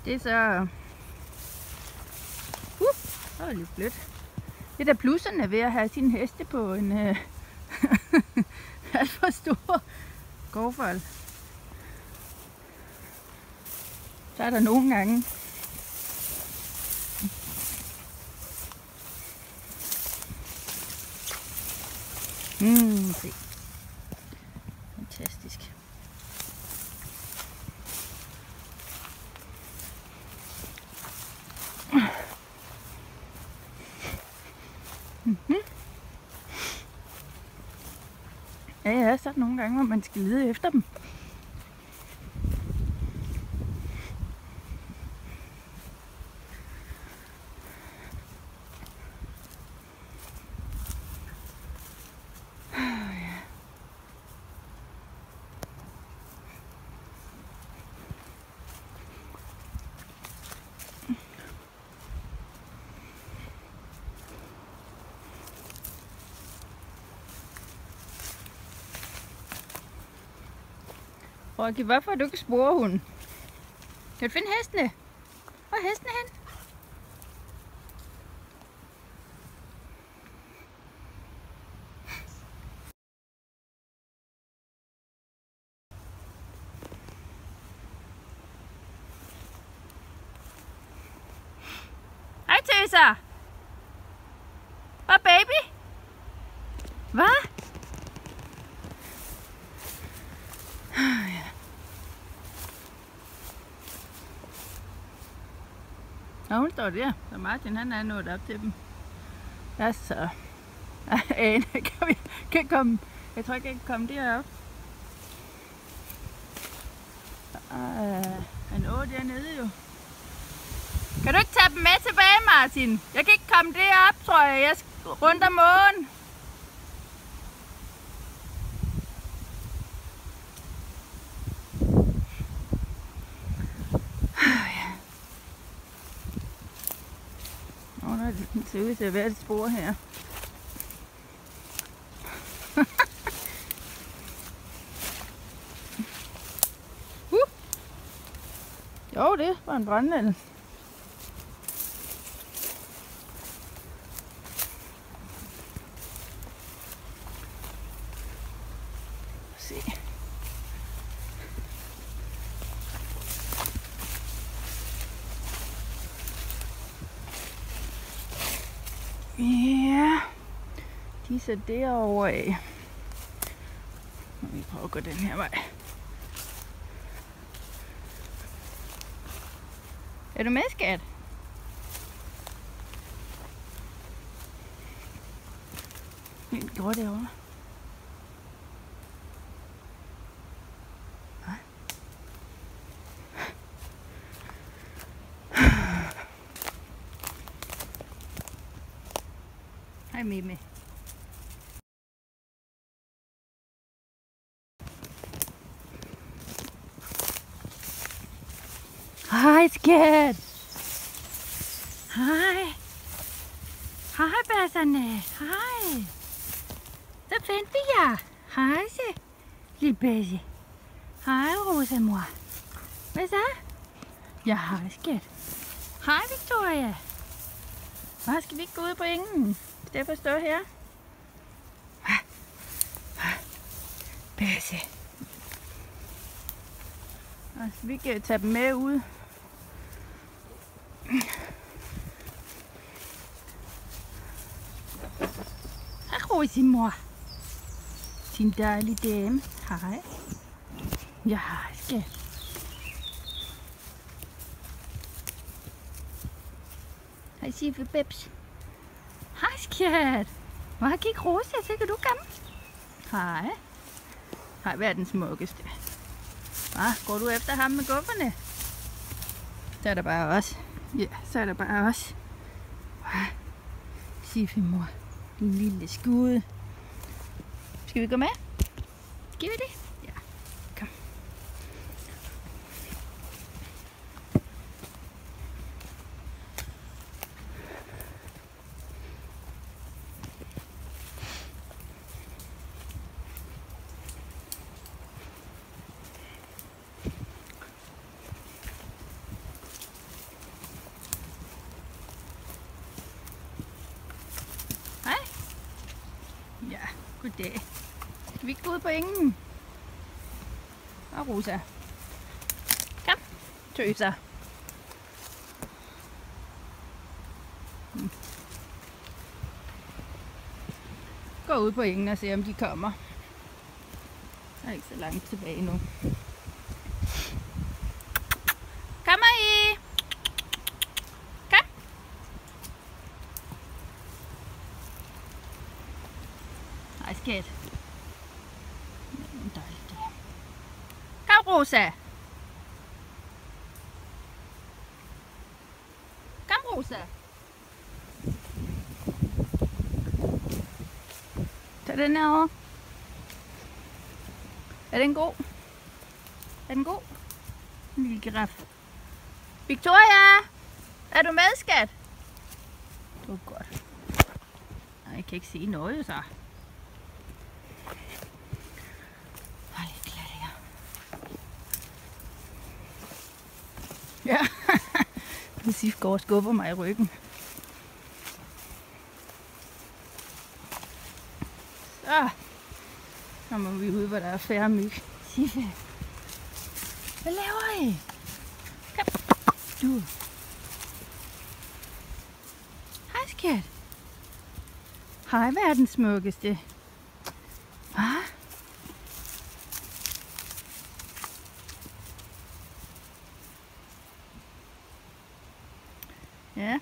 Det er så... det var lidt blødt. Det der plusserne ved at have sine heste på en alt for stor gårdfold. Så er der nogle gange. Se. Fantastisk. Ja, så er der nogle gange, hvor man skal lede efter dem. Rocky, hvorfor har du ikke sporehund? Kan du finde hestene? Hvor er hestene hen? Hej Tessa! Hvad baby? Hvad? Og hun står der, så Martin han er nået op til dem. Der er så... Ane, kan komme... Jeg tror ikke, jeg kan komme derop. Han å dernede jo. Kan du ikke tage dem med tilbage, Martin? Jeg kan ikke komme derop, tror jeg. Jeg skal rundt om åen. Det ser ud til at være et spor her. Jo, det var en brandnælde. Se. Ja, de er så derovre af. Nu vil vi prøve at gå den her vej. Er du med, skat? Helt gråt derovre. Hej Mimi. Hej skat. Hej. Hej basserne. Hej. Så fandt vi jer. Hej se. Lille Bessie. Hej Rosamor. Hvad så? Ja, hej skat. Hej Victoria. Hvad, skal vi ikke gå ud på engen? Skal jeg stå her? Bessie. Altså, vi kan tage dem med ud. Hej Rosimor. Din dejlige dame. Hej. Ja, hej skat. Hej Siffe Bebs. Hej skat. Hvor gik Rosa? Så kan du komme. Hej. Hej, hvad er den smukkeste? Går du efter ham med gufferne? Så er der bare os. Ja, så er der bare os. Siffe mor. Din lille skude. Skal vi gå med? Skal vi det? Ja, kom. Ja, goddag. Skal vi ikke gå ud på engen? Og Rosa. Kom, tøser. Gå ud på engen og se om de kommer. Der er ikke så langt tilbage nu. Kommer I? Kom. Hej skat. Dejligt. Kom Rosa. Kom Rosa. Tag den herovre. Er den god? Er den god? En lille giraf. Victoria! Er du med, skat? Det var godt. Nej, jeg kan ikke se noget, så. Ej, klatter. Ja. Sif går og skubber mig i ryggen. Så må vi ud, hvor der er færre myg. Siffe. Hvad laver I? Kom. Du. Hej skat. Hej verdens smukkeste. Hvad? Ja.